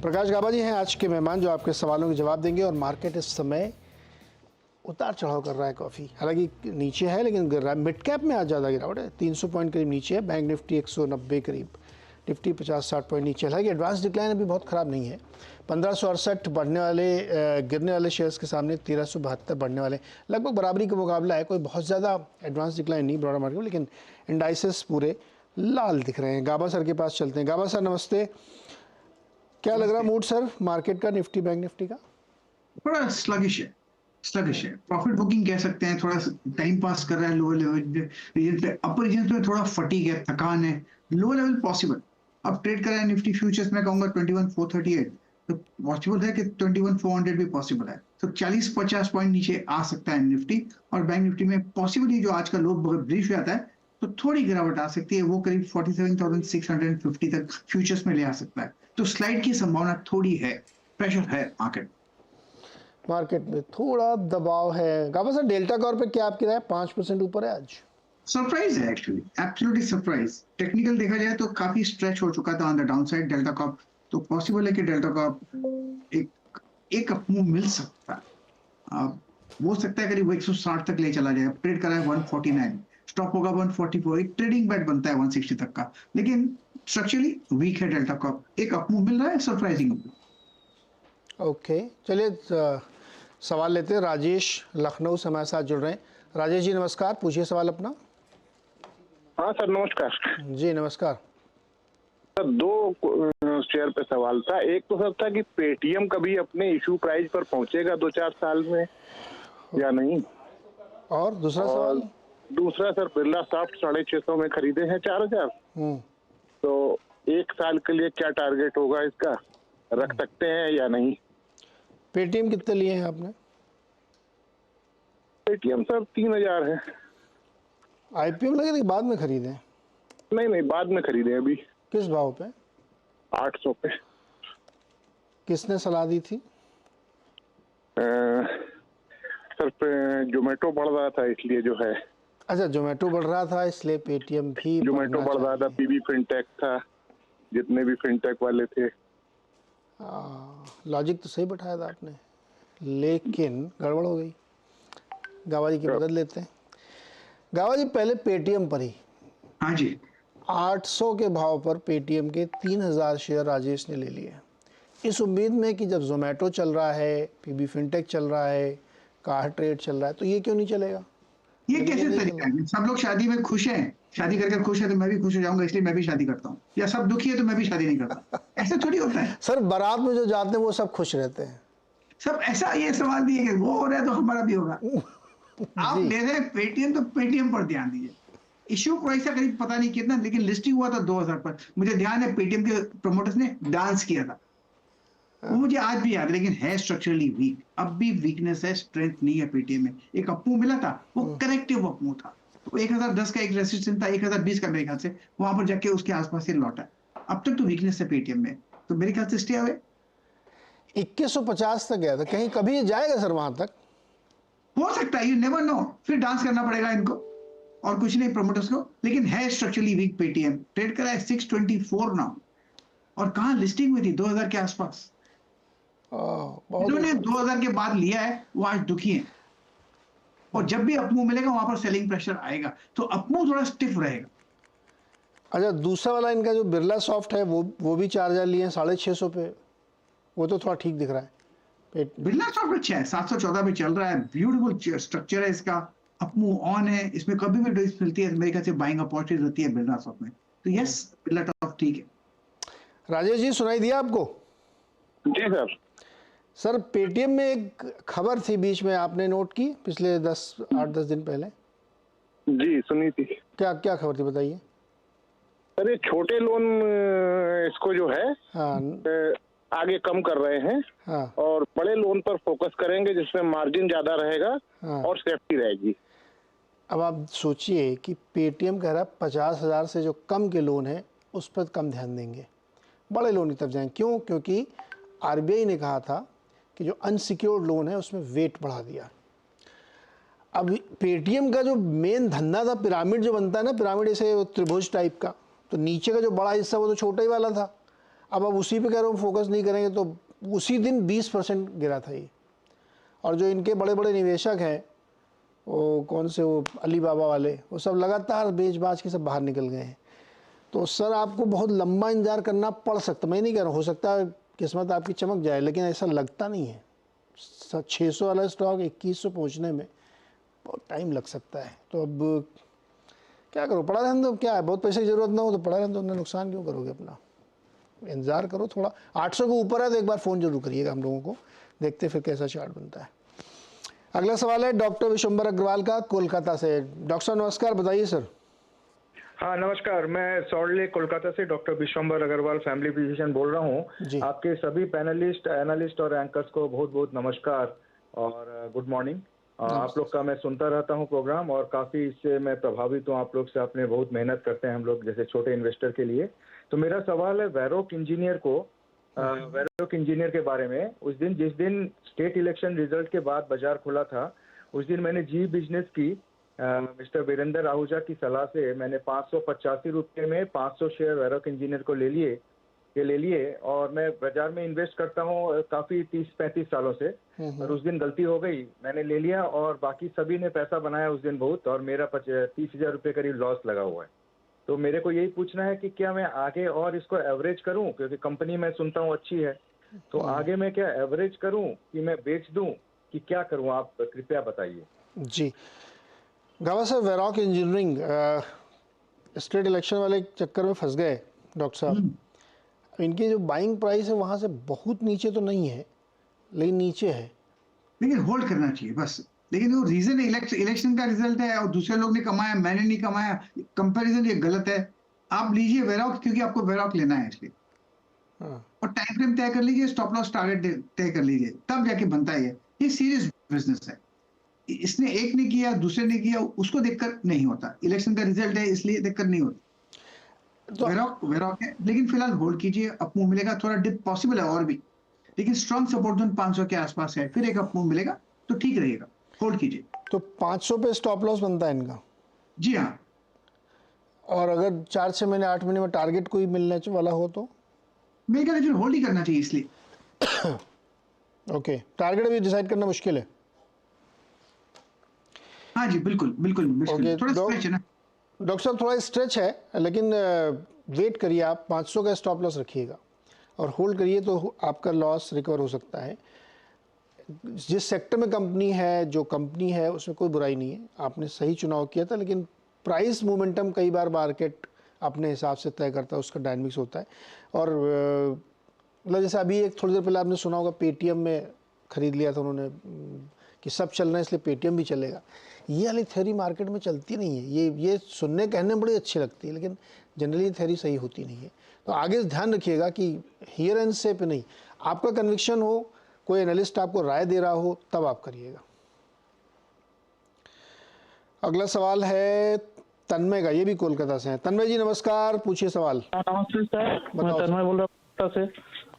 प्रकाश गाबा जी हैं आज के मेहमान जो आपके सवालों के जवाब देंगे। और मार्केट इस समय उतार चढ़ाव कर रहा है काफ़ी, हालांकि नीचे है लेकिन गिर रहा है। मिड कैप में आज ज़्यादा गिरावट है, 300 पॉइंट करीब नीचे है। बैंक निफ्टी 190 करीब, निफ्टी 50-60 पॉइंट नीचे है। हालांकि एडवांस डिक्लाइन अभी बहुत ख़राब नहीं है। 1568 बढ़ने वाले गिरने वाले शेयर्स के सामने 1372 बढ़ने वाले, लगभग बराबरी का मुकाबला है। कोई बहुत ज़्यादा एडवांस डिक्लाइन नहीं ब्रॉडर मार्केट में, लेकिन इंडाइसेस पूरे लाल दिख रहे हैं। गाबा सर के पास चलते हैं। गाबा सर नमस्ते, क्या लग रहा मूड सर मार्केट का, निफ्टी बैंक निफ्टी का? थोड़ा स्लगिश है। प्रॉफिट बुकिंग कह सकते हैं, थोड़ा टाइम पास कर रहा है लोअर लेवल रीजन पे। अपर रीजन पे थोड़ा फटीग है, थकान है। लोअर लेवल पॉसिबल, अब ट्रेड कर रहा है निफ्टी फ्यूचर्स में कहूंगा 21,438, तो पॉसिबल है कि 21,400 भी पॉसिबल है। तो 40-50 पॉइंट नीचे आ सकता है निफ्टी। और बैंक निफ्टी में पॉसिबली जो आज का लो ब्रीफ जाता है तो थोड़ी गिरावट आ सकती है, वो करीब 47,650 तक फ्यूचर्स में ले आ सकता है। तो स्लाइड की संभावना थोड़ी है, प्रेशर है मार्केट में थोड़ा दबाव है। गाबा सर डेल्टा कॉर्प पे क्या आपकी राय? 5% ऊपर है आज। सरप्राइज है एक्चुअली, एब्सोल्युटली सरप्राइज। टेक्निकल देखा जाए तो काफी स्ट्रेच हो चुका था on the down side delta Corp. तो पॉसिबल है कि डेल्टा कॉर्प एक अपमूव मिल सकता है। हो सकता है करीब 160 तक ले चला जाए। ट्रेड करा है 149, स्टॉप होगा 144, एक ट्रेडिंग बैट बनता है 160 तक का। लेकिन स्ट्रक्चरली वीक है डेल्टा कॉर्प, एक अपमूव मिल रहा है सरप्राइजिंग। ओके, चलिए सवाल लेते हैं। राजेश लखनऊ से हमारे साथ जुड़ रहे हैं। राजेश जी नमस्कार, पूछिए सवाल अपना। हाँ सर नमस्कार। जी नमस्कार सर, दो शेयर पे सवाल था। एक तो सर था कि पेटीएम कभी अपने इशू प्राइस पर पहुंचेगा 2-4 साल में या नहीं, और दूसरा सवाल? दूसरा सर बिरला सॉफ्ट 650 में खरीदे हैं 4,000, तो 1 साल के लिए क्या टारगेट होगा इसका, रख सकते हैं या नहीं? पेटीएम कितने लिए हैं आपने? पेटीएम सर 3,000 है। आईपीओ लगे थे बाद में खरीदे? नहीं, बाद में खरीदे अभी। किस भाव पे? 800 पे। किसने सलाह दी थी? सर जोमेटो बढ़ रहा था इसलिए जो है। अच्छा, जोमेटो बढ़ रहा था इसलिए पेटीएम भी जोमेटो बढ़ रहा था, पीबी फिनटेक था, जितने भी फिनटेक वाले थे। लॉजिक तो सही बैठाया था आपने, लेकिन गड़बड़ हो गई। गावा जी की मदद लेते हैं। गावा जी पहले पेटीएम पर ही, हाँ जी, 800 के भाव पर पेटीएम के 3,000 शेयर राजेश ने ले लिए, इस उम्मीद में कि जब जोमेटो चल रहा है, पीबी फिनटेक चल रहा है, कार ट्रेड चल रहा है, तो ये क्यों नहीं चलेगा? ये कैसे तरीका है? सब लोग शादी में खुश हैं, शादी करके खुश है तो मैं भी खुश हो जाऊंगा इसलिए मैं भी शादी करता हूँ, या सब दुखी है तो मैं भी शादी नहीं करता। ऐसा थोड़ी होता है सर। बारात में जो जाते हैं वो सब खुश रहते हैं। सब ऐसा, ये सवाल नहीं है कि वो हो रहा है तो हमारा भी होगा। आप ले रहे हैं पेटीएम तो पेटीएम पर ध्यान दीजिए। इश्यू प्राइस का करीब पता नहीं कितना, लेकिन लिस्टिंग हुआ था 2,000 पर। मुझे ध्यान है पेटीएम के प्रमोटर्स ने डांस किया था, वो मुझे आज भी याद है। लेकिन है स्ट्रक्चरली वीक, अब भी वीकनेस है, स्ट्रेंथ नहीं है पेटीएम में। एक अपमूव मिला था, वो करेक्टिव अपमूव था। तो 1010 का एक रेसिस्टेंस था, 1020 का मेरे ख्याल से, वहां पर जाके उसके आसपास से लौटा। अब तक तो वीकनेस है पेटीएम में, तो मेरे ख्याल से स्टे अवे। 2150 तक गया था, कहीं कभी ये जाएगा सर वहां तक? हो सकता है, यू नेवर नो। फिर डांस करना पड़ेगा इनको, और कुछ नहीं प्रमोटर्स को। लेकिन है स्ट्रक्चरली वीक पेटीएम। ट्रेड करा है 624 नाउ, और कहां लिस्टिंग हुई थी 2000 के आसपास। इन्होंने 2000 के बाद लिया है, वो आज दुखी है। और जब भी अपमूव मिलेगा वहां पर सेलिंग प्रेशर आएगा, तो अपमूव थोड़ा स्टिफ रहेगा। अच्छा, दूसरा वाला इनका जो बिरला सॉफ्ट है वो भी 4,000 लिए हैं 650 पे, वो तो थोड़ा ठीक दिख रहा है। बिरला सॉफ्ट अच्छा है, 714 पे चल रहा है, ब्यूटीफुल स्ट्रक्चर है इसका, अपमूव ऑन है, इसमें कभी भी डिप्स मिलती है मेरे ख्याल से बाइंग अपॉर्चुनिटी होती है बिरला सॉफ्ट में। तो यस, बिरला सॉफ्ट ठीक है। राजेश जी सुनाई दिया आपको? जी सर। सर पेटीएम में एक खबर थी बीच में, आपने नोट की पिछले 8-10 दिन पहले? जी सुनी थी। क्या क्या खबर थी बताइए? अरे छोटे लोन इसको जो है आगे कम कर रहे हैं, और बड़े लोन पर फोकस करेंगे जिसमें मार्जिन ज्यादा रहेगा और सेफ्टी रहेगी। अब आप सोचिए कि पेटीएम कह रहा है 50,000 से जो कम के लोन है उस पर कम ध्यान देंगे, बड़े लोन की तरफ जाएंगे। क्यों? क्योंकि आरबीआई ने कहा था कि जो अनसिक्योर्ड लोन है उसमें वेट बढ़ा दिया। अब पेटीएम का जो मेन धंधा था, पिरामिड जो बनता है ना, पिरामिड ऐसे त्रिभुज टाइप का, तो नीचे का जो बड़ा हिस्सा वो तो छोटा ही वाला था। अब उसी पे कह रहा हूँ फोकस नहीं करेंगे तो उसी दिन 20% गिरा था ये। और जो इनके बड़े बड़े निवेशक हैं, वो कौन से, वो अलीबाबा वाले, वो सब लगातार बेच बाज के सब बाहर निकल गए हैं। तो सर आपको बहुत लंबा इंतजार करना पड़ सकता, मैं नहीं कह रहा, हो सकता है किस्मत आपकी चमक जाए, लेकिन ऐसा लगता नहीं है। 600 वाला स्टॉक 2100 पहुंचने में बहुत टाइम लग सकता है। तो अब क्या करो, पड़ा रहने दो, क्या है, बहुत पैसे की ज़रूरत ना हो तो पड़ा रहने दो, नुकसान क्यों करोगे अपना, इंतज़ार करो थोड़ा। 800 के ऊपर है तो एक बार फ़ोन जरूर करिएगा हम लोगों को, देखते फिर कैसा चार्ट बनता है। अगला सवाल है डॉक्टर विशंबर अग्रवाल का, कोलकाता से। डॉक्टर साहब नमस्कार, बताइए सर। हाँ नमस्कार, मैं सॉल्ट लेक कोलकाता से doctor Vishambar Agarwal family physician बोल रहा हूँ। आपके सभी पैनलिस्ट, एनालिस्ट और एंकर्स को बहुत बहुत नमस्कार और गुड मॉर्निंग। आप लोग का मैं सुनता रहता हूँ प्रोग्राम और काफ़ी इससे मैं प्रभावित हूँ। आप लोग से अपने बहुत मेहनत करते हैं हम लोग जैसे छोटे इन्वेस्टर के लिए। तो मेरा सवाल है वैरोक इंजीनियर को, वैरोक इंजीनियर के बारे में। उस दिन जिस दिन स्टेट इलेक्शन रिजल्ट के बाद बाजार खुला था, उस दिन मैंने जी बिजनेस की मिस्टर वीरेंद्र आहूजा की सलाह से मैंने 585 रुपये में 500 शेयर वैरोक इंजीनियर को ले लिए और मैं बाजार में इन्वेस्ट करता हूँ काफ़ी 30-35 सालों से। और उस दिन गलती हो गई, मैंने ले लिया और बाकी सभी ने पैसा बनाया उस दिन बहुत, और मेरा 30,000 रुपये करीब लॉस लगा हुआ है। तो मेरे को यही पूछना है कि क्या मैं आगे और इसको एवरेज करूं, क्योंकि कंपनी मैं सुनता हूं अच्छी है, तो आगे मैं क्या एवरेज करूं कि मैं बेच दूं कि क्या करूं, आप कृपया बताइए। जी गावा sir, Varroc engineering state election वाले चक्कर में फंस गए डॉक्टर साहब। इनकी जो बाइंग प्राइस है वहां से बहुत नीचे तो नहीं है, लेकिन नीचे है, लेकिन होल्ड करना चाहिए बस। लेकिन वो रीजन इलेक्शन का रिजल्ट है और दूसरे लोग ने कमाया, मैंने नहीं कमाया, कंपैरिजन ये गलत है। आप लीजिए वैरोक, क्योंकि आपको वैरोक लेना है इसलिए। और टाइम फ्रेम तय कर लीजिए, स्टॉप लॉस टारगेट तय कर लीजिए, तब जाके बनता है। ये सीरियस बिजनेस है। इसने एक ने किया, दूसरे ने किया, उसको देखकर नहीं होता। इलेक्शन का रिजल्ट है इसलिए देखकर नहीं होता। तो वैरोक है, लेकिन फिलहाल होल्ड कीजिए। अप मूव मिलेगा, थोड़ा डिप पॉसिबल है और भी, लेकिन स्ट्रॉन्ग सपोर्ट जोन 500 के आसपास है, फिर एक अप मूव मिलेगा तो ठीक रहेगा, होल्ड कीजिए। तो 500 पे स्टॉप लॉस बनता है इनका? जी हाँ। और अगर 4-6 महीने 8 महीने में टारगेट कोई मिलने वाला हो तो मेरे ख्याल फिर होल्ड ही करना चाहिए इसलिए। ओके, टारगेट अभी डिसाइड करना मुश्किल है। हाँ जी, बिल्कुल बिल्कुल मुश्किल, थोड़ा स्ट्रेच है ना डॉक्टर साहब, थोड़ा स्ट्रेच है, लेकिन वेट करिए आप, 500 का स्टॉप लॉस रखिएगा और होल्ड करिए तो आपका लॉस रिकवर हो सकता है। जिस सेक्टर में कंपनी है, जो कंपनी है, उसमें कोई बुराई नहीं है, आपने सही चुनाव किया था, लेकिन प्राइस मोमेंटम कई बार मार्केट अपने हिसाब से तय करता है, उसका डायनामिक्स होता है। और मतलब जैसे अभी एक थोड़ी देर पहले आपने सुना होगा, पेटीएम में ख़रीद लिया था उन्होंने कि सब चल रहा है इसलिए पेटीएम भी चलेगा। ये वाली थ्योरी मार्केट में चलती नहीं है। ये सुनने कहने में बड़ी अच्छी लगती है, लेकिन जनरली थ्योरी सही होती नहीं है। तो आगे ध्यान रखिएगा कि हियर एंड से पे नहीं, आपका कन्विक्शन हो, कोई एनालिस्ट आपको राय दे रहा हो, तब आप करिएगा। अगला सवाल है तन्मय का, ये भी कोलकाता से है। तन्मय जी नमस्कार, पूछिए सवाल। नमस्ते सर, मैं तन्मय बोल रहा हूँ कोलकाता से।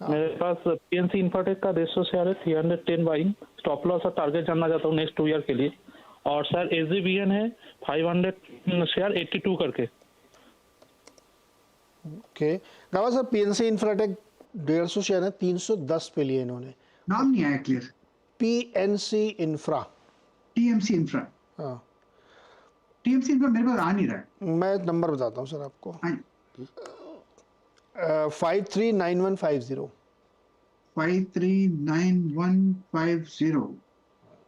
मेरे पास पीएनसी इंफ्राटेक का 150 शेयर है, 310 बाइंग, स्टॉप लॉस और टारगेट जानना चाहता हूँ नेक्स्ट 2 ईयर के लिए। और सर एसजीवीएन है 500 शेयर 82 करके। ओके गावा सर, पीएनसी इंफ्राटेक 150 शेयर है, 310 पे लिए इन्होंने। नाम नहीं आया clear. PNC infra, TMC infra. हाँ टीएमसी इंफ्रा मेरे पास आ नहीं रहा है। मैं नंबर बताता हूँ सर आपको, हाँ 539150। 539150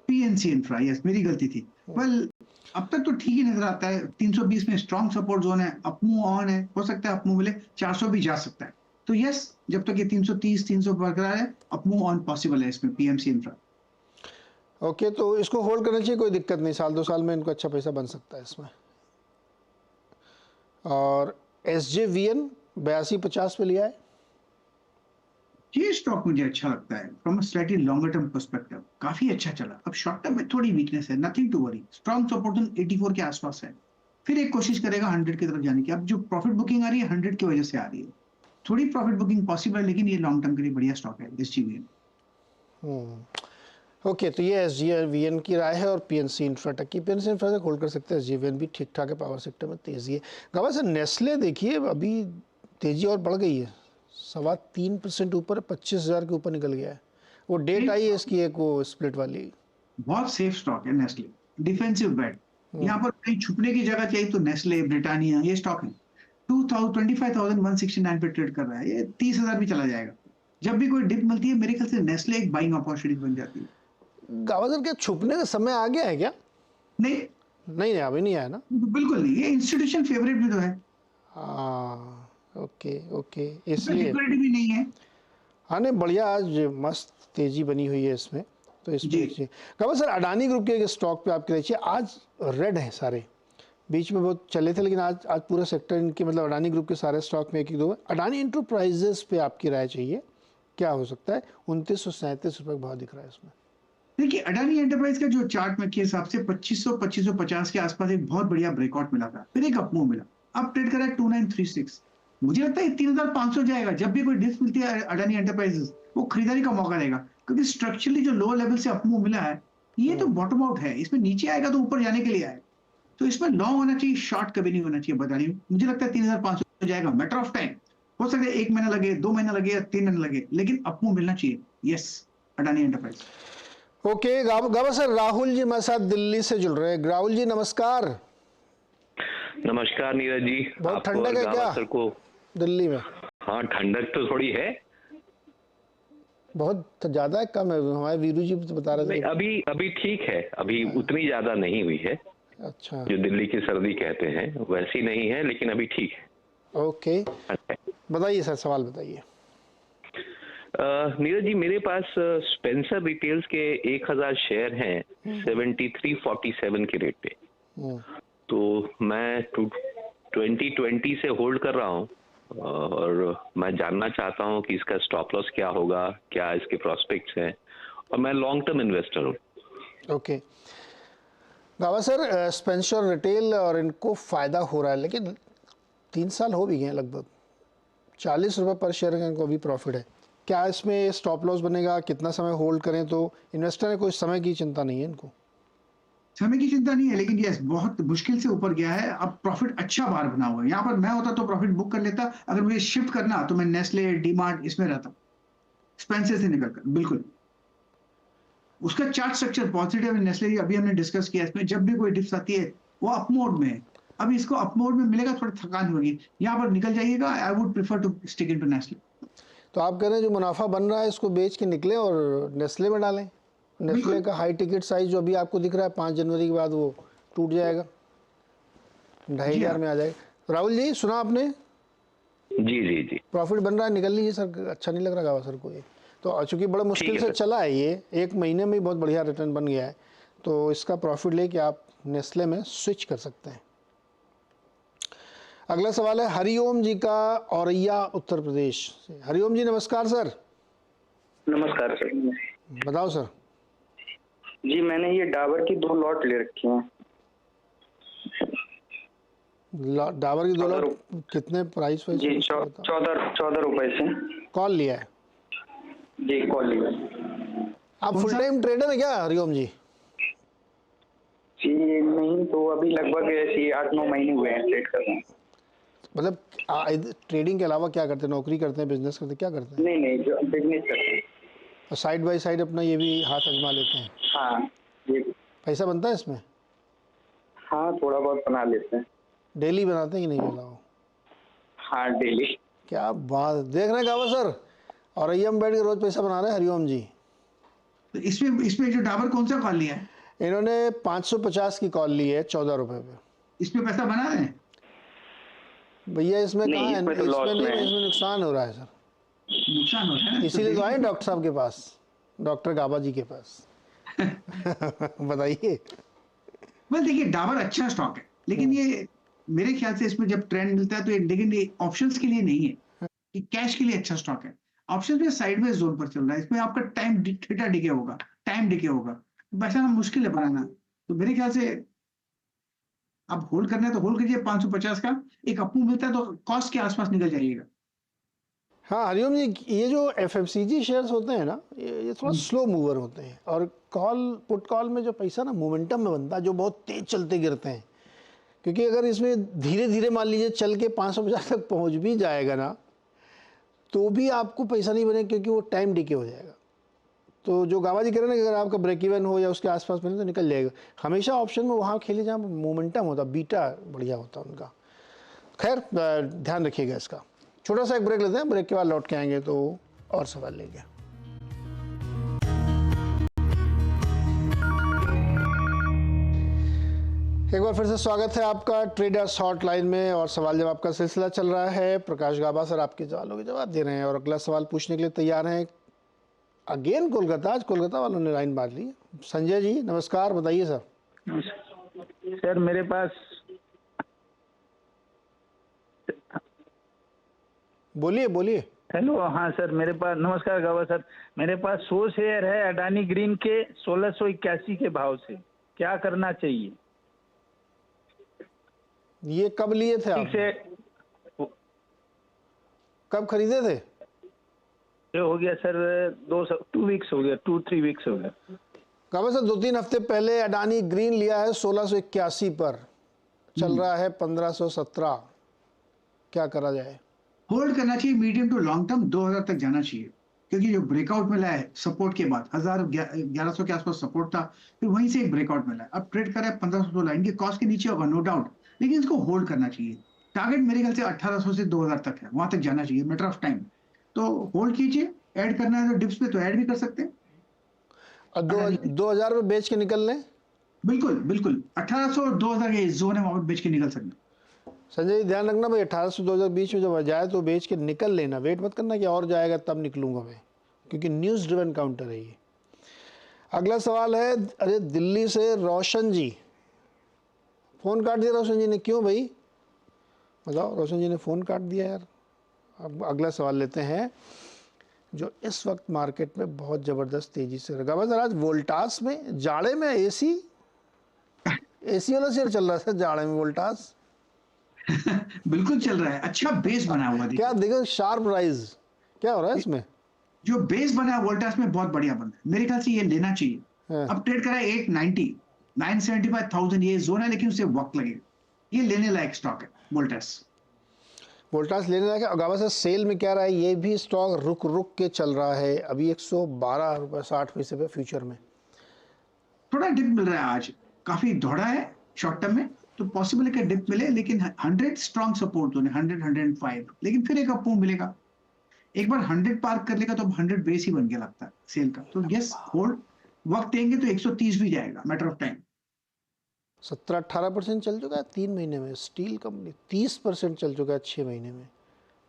पीएनसी इंफ्रा, यस मेरी गलती थी। वेल अब तक तो ठीक ही नजर आता है। 320 में स्ट्रॉन्ग सपोर्ट जोन है, अपमूव ऑन है, हो सकता है अपमूव मिले, 400 भी जा सकता है। तो यस, जब तक ये 330-300 बरकरार है, अपमूव ऑन पॉसिबल है इसमें पीएमसी इंफ्रा। ओके, तो इसको होल्ड करना चाहिए, कोई दिक्कत नहीं, 1-2 साल में इनको अच्छा पैसा बन सकता है इसमें। और एसजेवीएन 8250 पे लिया है। ये स्टॉक मुझे अच्छा लगता है from a slightly longer term perspective, काफी अच्छा चला। अब शॉर्ट टर्म में थोड़ी वीकनेस है, nothing to worry. Strong support zone 84 के आसपास है, फिर एक कोशिश करेगा 100 की तरफ जाने की। अब जो प्रॉफिट बुकिंग आ रही है 100 की वजह से आ रही है, थोड़ी प्रॉफिट बुकिंग पॉसिबल है, लेकिन ये लॉन्ग टर्म के लिए बढ़िया स्टॉक है एसजीवीएन। ओके, तो ये एसजीवीएन की राय है। और पीएनसी इंफ्राटेक की, पीएनसी इंफ्राटेक होल्ड कर सकते हैं, एसजीवीएन भी ठीक ठाक है, पावर सेक्टर में तेजी है। गावा सर नेस्ले देखिए, अभी तेजी और बढ़ गई है, 3.25% ऊपर, 25,000 के ऊपर निकल गया है। वो डेट आई है इसकी एक, वो स्प्लिट वाली। बहुत सेफ स्टॉक है नेस्ले, डिफेंसिव बेट। यहाँ पर कहीं छुपने की जगह चाहिए तो नेस्ले, ब्रिटानिया, ये स्टॉक है। 25,169 पे ट्रेड कर रहा है, ये 30,000 भी चला जाएगा। जब भी कोई डिप मिलती है मेरे ख्याल से नेस्ले एक बाइंग अपॉर्चुनिटी बन जाती है। गावस्कर, क्या छुपने का समय आ गया है क्या? नहीं नहीं, अभी नहीं आया ना। बिल्कुल नहीं, ये इंस्टीट्यूशन फेवरेट भी तो है। हाँ, ओके, इसलिए लिक्विडिटी भी नहीं है। हाँ नहीं, बढ़िया, आज मस्त तेजी बनी हुई है इसमें, तो इसमें गावस्कर अडानी ग्रुप के स्टॉक पे आपकी देखिए आज रेड है सारे, बीच में बहुत चले थे लेकिन आज पूरा सेक्टर इनके, मतलब अडानी ग्रुप के सारे स्टॉक में एक ही दो है। अडानी एंटरप्राइजेस पे आपकी राय चाहिए, क्या हो सकता है? 2937 रुपये भाव दिख रहा है इसमें। देखिए अडानी एंटरप्राइज का जो चार्ट में के हिसाब से 2550 के आसपास एक बहुत बढ़िया ब्रेकआउट मिला था, फिर एक अपमूव मिला, अब ट्रेड कर रहा है 2936। मुझे लगता है 3500 जाएगा। जब भी कोई डिप मिलती है अडानी एंटरप्राइजेस, वो खरीदारी का मौका देगा, क्योंकि स्ट्रक्चरली जो लो लेवल से अपमूव मिला है ये तो बॉटम आउट है, इसमें नीचे आएगा तो ऊपर जाने के लिए आएगा, तो इसमें लॉन्ग होना चाहिए, शॉर्ट कभी नहीं होना चाहिए। बता रही मुझे लगता है 3500 जाएगा। मैटर ऑफ टाइम, हो सकता है 1 महीना लगे, 2 महीना लगे या 3 महीना लगे, लेकिन अपमूव मिलना चाहिए। Yes, Adani enterprise. Okay, Gavaskar Rahul ji हमारे साथ दिल्ली से जुड़ रहे हैं। राहुल जी नमस्कार। नमस्कार नीरज जी। बहुत ठंडक है क्या को दिल्ली में? हाँ, ठंडक तो थोड़ी है। बहुत ज्यादा है, कम है? हमारे वीरू जी तो बता रहे थे अभी ठीक है, अभी उतनी ज्यादा नहीं हुई है। अच्छा, जो दिल्ली की सर्दी कहते हैं वैसी नहीं है, लेकिन अभी ठीक है। ओके, बताइए सर, सवाल बताइए। नीरज जी, मेरे पास स्पेंसर रिटेल्स के 1000 शेयर हैं 7347 के रेट पे। तो मैं 2020 से होल्ड कर रहा हूँ और मैं जानना चाहता हूँ कि इसका स्टॉप लॉस क्या होगा, क्या इसके प्रोस्पेक्ट्स हैं, और मैं लॉन्ग टर्म इन्वेस्टर हूँ। ओके गावस्कर, स्पेंसर रिटेल और इनको फ़ायदा हो रहा है, लेकिन 3 साल हो भी गए लगभग, 40 रुपये पर शेयर का इनको अभी प्रॉफिट है। क्या इसमें स्टॉप लॉस बनेगा? कितना समय होल्ड करें? तो इन्वेस्टर ने कोई समय की चिंता नहीं है इनको? समय की चिंता नहीं है, लेकिन यस बहुत मुश्किल से ऊपर गया है। अब प्रॉफिट अच्छा बार बना हुआ है। यहाँ पर मैं होता तो प्रॉफिट बुक कर लेता। अगर मुझे शिफ्ट करना तो मैं नेस्ले, डीमार्ट इसमें रहता, स्पेंसर से निकलकर। बिल्कुल, उसका चार्ट स्ट्रक्चर पॉजिटिव है। नेस्ले अभी हमने डिस्कस किया, इसमें जब भी कोई डिप्स आती है वो अप मोड में है। अब इसको अप मोड में मिलेगा, थोड़ी थकान होगी, यहाँ पर निकल जाइएगा। I would prefer to stick into Nestle. तो आप कह रहे हैं जो मुनाफा बन रहा है इसको बेच के निकले और नेस्ले में डालें? नेस्ले का हाई टिकट साइज जो अभी आपको दिख रहा है 5 जनवरी के बाद वो टूट जाएगा, 2500 में आ जाएगा। राहुल जी, सुना आपने? जी प्रॉफिट बन रहा है, निकल लीजिए सर। अच्छा नहीं लग रहा गावा सर को ये तो, चूंकि बड़ा मुश्किल से चला है ये, 1 महीने में ही बहुत बढ़िया रिटर्न बन गया है, तो इसका प्रॉफिट लेके आप नेस्ले में स्विच कर सकते हैं। अगला सवाल है हरिओम जी का, औरैया उत्तर प्रदेश से। हरिओम जी नमस्कार सर। नमस्कार सर। बताओ सर। जी, मैंने ये डाबर की 2 लॉट ले रखी हैं। डाबर की 2 लॉट कितने प्राइस पे? जी 14 रुपए से कॉल लिया है जी, कॉल लिया। आप फुल टाइम ट्रेडर है क्या हरिओम जी? जी नहीं, तो अभी लगभग ऐसी 8-9 महीने हुए हैं ट्रेड कर रहे हैं। मतलब ट्रेडिंग के अलावा क्या करते हैं? नौकरी करते हैं, बिजनेस करते हैं, क्या करते हैं? नहीं, जो बिजनेस करते हैं। और साइड बाय साइड अपना ये भी हाथ आजमा लेते हैं? हाँ जी। पैसा बनता है इसमें? हाँ, थोड़ा बहुत बना लेते हैं। डेली बनाते हैं कि नहीं बनाओ? हाँ, डेली। क्या बात, देख रहे हैं गावा सर, और में बैठ के रोज पैसा बना रहे हैं हरिओम जी। तो इसमें जो डाबर कौन सा कॉल लिया है? इन्होंने 550 की कॉल ली है 14 रुपए पे। इसमें पैसा बना रहे हैं भैया? इसमें कहाँ है? इसमें इसमें नुकसान हो रहा है सर। नुकसान हो रहा है, इसीलिए तो आए डॉक्टर साहब के पास, डॉक्टर गाबा जी के पास। बताइए। well, देखिए डाबर अच्छा स्टॉक है, लेकिन ये मेरे ख्याल से इसमें जब ट्रेंड मिलता है तो लेकिन ये ऑप्शंस के लिए नहीं है, कि कैश के लिए अच्छा स्टॉक है। ऑप्शंस में साइडवेज जोन पर चल रहा है, इसमें आपका टाइम थीटा डिके होगा, टाइम डिके होगा, पैसा मुश्किल है बनाना। तो मेरे ख्याल से आप होल्ड करना है तो होल्ड कीजिए। 550 का एक अपमूव मिलता है तो कॉस्ट के आसपास निकल जाइएगा। हाँ हरिओम जी, ये जो एफएमसीजी शेयर्स होते हैं ना, ये थोड़ा स्लो मूवर होते हैं, और पुट कॉल में जो पैसा ना मोमेंटम में बनता है, जो बहुत तेज चलते गिरते हैं। क्योंकि अगर इसमें धीरे धीरे मान लीजिए चल के 550 तक पहुंच भी जाएगा ना, तो भी आपको पैसा नहीं बनेगा, क्योंकि वो टाइम डिके हो जाएगा। तो जो गावा जी कह रहे हैं ना कि अगर आपका ब्रेक इवन हो या उसके आसपास बने तो निकल जाएगा। हमेशा ऑप्शन में वहाँ खेले जहाँ मोमेंटम होता, बीटा बढ़िया होता उनका। खैर ध्यान रखिएगा इसका। छोटा सा एक ब्रेक लेते हैं, ब्रेक के बाद लौट के आएंगे तो और सवाल लेंगे। एक बार फिर से स्वागत है आपका ट्रेडर्स हॉटलाइन में, और सवाल जवाब का सिलसिला चल रहा है। प्रकाश गाबा सर आपके सवालों के जवाब दे रहे हैं और अगला सवाल पूछने के लिए तैयार हैं अगेन कोलकाता। आज कोलकाता वालों ने लाइन मार ली। संजय जी नमस्कार, बताइए सर। सर मेरे पास, बोलिए बोलिए। हेलो, हाँ सर मेरे पास, नमस्कार गावा सर, मेरे पास 100 शेयर है अडानी ग्रीन के 1681 के भाव से, क्या करना चाहिए? ये कब लिए थे आप? कब खरीदे थे? ये हो गया सर 2 वीक्स हो गया, 2-3 वीक्स हो गया। कब सर 2-3 हफ्ते पहले अडानी ग्रीन लिया है 1681 पर, चल रहा है 1517। क्या करा जाए? होल्ड करना चाहिए, मीडियम टू लॉन्ग टर्म 2000 तक जाना चाहिए, क्योंकि जो ब्रेकआउट मिला है सपोर्ट के बाद 1100 के आसपास सपोर्ट था, फिर वहीं से एक ब्रेकआउट मिला है। अब ट्रेड कर रहा है 1500 लाइन के कॉस्ट के नीचे होगा नो डाउट, लेकिन इसको होल्ड करना चाहिए। टारगेट मेरे ख्याल से 1800 से 2000 तक है, वहां तक जाना चाहिए, मैटर ऑफ टाइम। तो होल्ड कीजिए, ऐड करना है तो डिप्स पे तो ऐड भी कर सकते हैं और 2000 में बेच के निकल लें। बिल्कुल बिल्कुल, 1800 और 2000 के जोन है, वहां पे बेच के निकल सकते हैं। संजय जी ध्यान रखना भाई, 1800 2000 बीच में जब जाए तो बेच के निकल लेना, वेट मत करना कि और जाएगा तब निकलूंगा मैं, क्योंकि न्यूज़ ड्रिवन काउंटर है ये। अगला सवाल है, अरे दिल्ली से रोशन जी, फ़ोन काट दिया रोशन जी ने, क्यों भाई बताओ? रोशन जी ने फ़ोन काट दिया यार। अब अगला सवाल लेते हैं जो इस वक्त मार्केट में बहुत ज़बरदस्त तेज़ी से रहा। बस आज वोल्टास में जाड़े में एसी वाला शेयर चल रहा है जाड़े में वोल्टास। बिल्कुल चल रहा है, अच्छा बेस बना हुआ है। क्या देखो शार्प राइज, क्या हो रहा है इसमें? जो बेस बना है वोल्टास में बहुत बढ़िया बना है, मेरे ख्याल से ये लेना चाहिए। अब ट्रेड करा है 890, 975,000 ये जोन है, लेकिन उसे वक्त लगेगा। ये लेने लायक स्टॉक है वोल्टास लेने लायक है। गावा से सेल में क्या रहा है, ये भी स्टॉक रुक रुक के चल रहा है, अभी 112 रुपये 60 पैसे पे फ्यूचर में। थोड़ा डिप मिल रहा है आज, काफी दौड़ा है शॉर्ट टर्म में, तो पॉसिबल है कि डिप मिले, लेकिन 100 स्ट्रॉन्ग सपोर्ट जोन है, 100-105, लेकिन फिर एक अप मूव मिलेगा। एक बार 100 पार कर लेगा तो 100 बेस ही बन गया लगता है सेल का। तो यस होल्ड, वक्त देंगे तो 130 भी जाएगा, मैटर ऑफ टाइम। 17-18% चल चुका है 3 महीने में। स्टील कंपनी 30% चल चुका है 6 महीने में।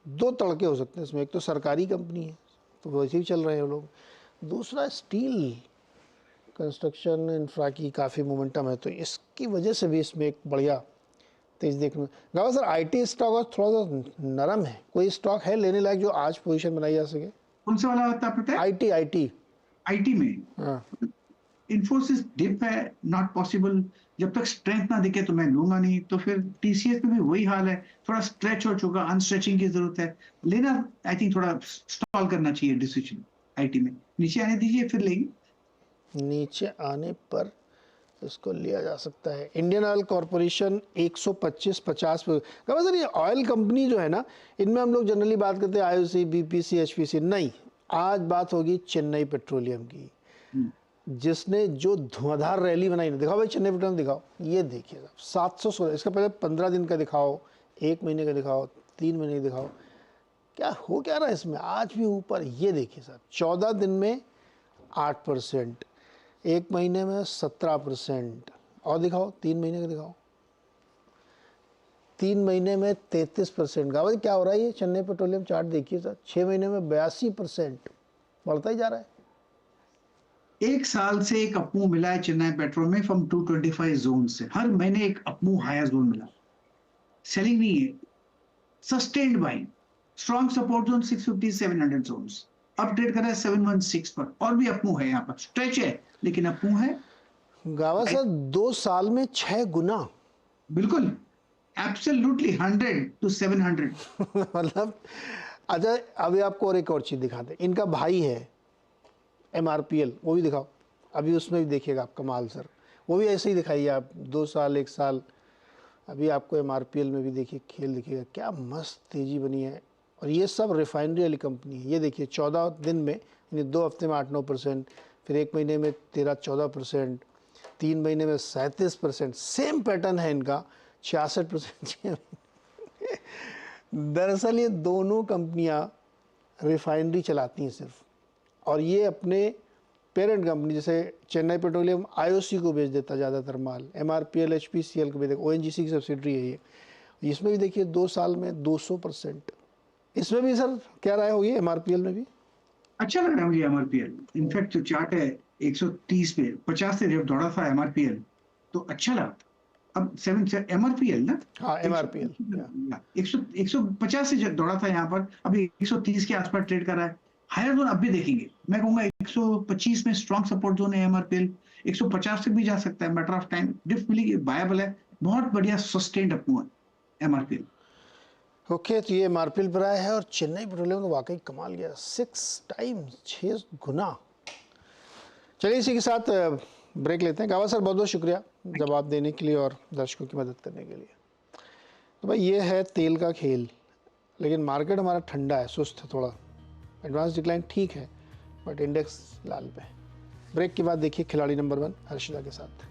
2 तड़के हो सकते हैं इसमें, एक तो सरकारी कंपनी है तो वैसे ही चल रहे हैं लोग, दूसरा स्टील कंस्ट्रक्शन इंफ्रा की काफ़ी मोमेंटम है, तो इसकी वजह से भी इसमें एक बढ़िया तेज देखने में। गावा सर आईटी स्टॉक थोड़ा सा नरम है, कोई स्टॉक है लेने लायक जो आज पोजीशन बनाई जा सके? कौन सा वाला होता है? आईटी में हाँ। इन्फोसिस डिप है, नॉट पॉसिबल, जब तक स्ट्रेंथ ना दिखे तो मैं लूंगा नहीं। तो फिर टीसीएस में भी वही हाल है, थोड़ा स्ट्रेच हो चुका, अनस्ट्रेचिंग की जरूरत है, लेना आई थिंक थोड़ा स्टॉल करना चाहिए डिसीजन। आईटी में नीचे आने दीजिए फिर लेंगे, नीचे आने पर इसको लिया जा सकता है। इंडियन ऑयल कॉरपोरेशन 125-50 पे। कहा सर ये ऑयल कंपनी जो है ना, इनमें हम लोग जनरली बात करते हैं आईओसी, बीपीसी, एचपीसी, नहीं, आज बात होगी चेन्नई पेट्रोलियम की, जिसने जो धुआंधार रैली बनाई ना। दिखाओ भाई चेन्नई पेट्रोलियम दिखाओ, ये देखिए 716, इसका पहले 15 दिन का दिखाओ, 1 महीने का दिखाओ, 3 महीने का दिखाओ, क्या हो क्या रहा है इसमें? आज भी ऊपर, ये देखिए साहब 14 दिन में 8%, 1 महीने में 17%, और दिखाओ 3 महीने का दिखाओ, 3 महीने में 33%। गावा क्या हो रहा है ये चेन्नई पेट्रोलियम चार्ट देखिए सर, 6 महीने में 82%, बढ़ता ही जा रहा है। एक साल से एक अपमूव मिला है चेन्नई पेट्रोल में फ्रॉम 225 जोन से, हर महीने एक अपमूव हायर जोन मिला, सेलिंग नहीं है, sustained buying, strong support zone 650-700 zones. अब ट्रेड कर रहा है 716 पर, और भी अपमूव है, यहाँ पर स्ट्रेच है लेकिन अपमूव है। गावा सर 2 साल में 6 गुना, बिल्कुल एब्सोल्युटली 100 to 700 मतलब अच्छा अभी आपको और एक और चीज दिखाते, इनका भाई है MRPL, वो भी दिखाओ, अभी उसमें भी देखिएगा आप कमाल सर, वो भी ऐसे ही दिखाइए आप, 2 साल 1 साल। अभी आपको MRPL में भी देखिए खेल दिखेगा, क्या मस्त तेजी बनी है। और ये सब रिफाइनरी वाली कंपनी है। ये देखिए 14 दिन में, यानी 2 हफ्ते में 8-9%, फिर 1 महीने में 13-14%, 3 महीने में 37%। सेम पैटर्न है इनका 66%। दरअसल ये दोनों कंपनियां रिफाइनरी चलाती हैं सिर्फ, और ये अपने पेरेंट कंपनी जैसे चेन्नई पेट्रोलियम आईओसी को बेच देता ज़्यादातर माल, एमआरपीएल एचपीसीएल को भी देखो, ओएनजीसी की सब्सिडरी है ये, इसमें भी देखिए 2 साल में 200%। इसमें भी सर क्या राय होगी एमआरपीएल में भी? अच्छा लग रहा है मुझे एमआरपीएल। इनफैक्ट जो चार्ट है 130 पे 50 से जब दौड़ा था एमआरपीएल तो अच्छा लगा। अब 7 एमआरपीएल ना, हाँ एमआरपीएल 150 से जब दौड़ा था यहाँ पर, अभी 130 के आसपास ट्रेड कर रहा है। हायर जोन अब भी देखेंगे, मैं कहूंगा 125 में स्ट्रॉन्ग सपोर्ट जोन है एमआरपीएल, 150 से भी जा सकता है, मैटर ऑफ टाइम। डिफ मिली वायबल है, बहुत बढ़िया सस्टेन्ड अपमूव एमआरपीएल। ओके, तो ये एमआरपीएल पर आया है। और चेन्नई पेट्रोलियम तो वाकई कमाल गया, 6 टाइम्स, 6 गुना। चलिए इसी के साथ ब्रेक लेते हैं। गावा सर बहुत बहुत शुक्रिया जवाब देने के लिए और दर्शकों की मदद करने के लिए। तो भाई ये है तेल का खेल, लेकिन मार्केट हमारा ठंडा है, सुस्त है थोड़ा। एडवांस डिक्लाइन ठीक है, बट इंडेक्स लाल पे। ब्रेक के बाद देखिए खिलाड़ी नंबर 1 हर्षिता के साथ।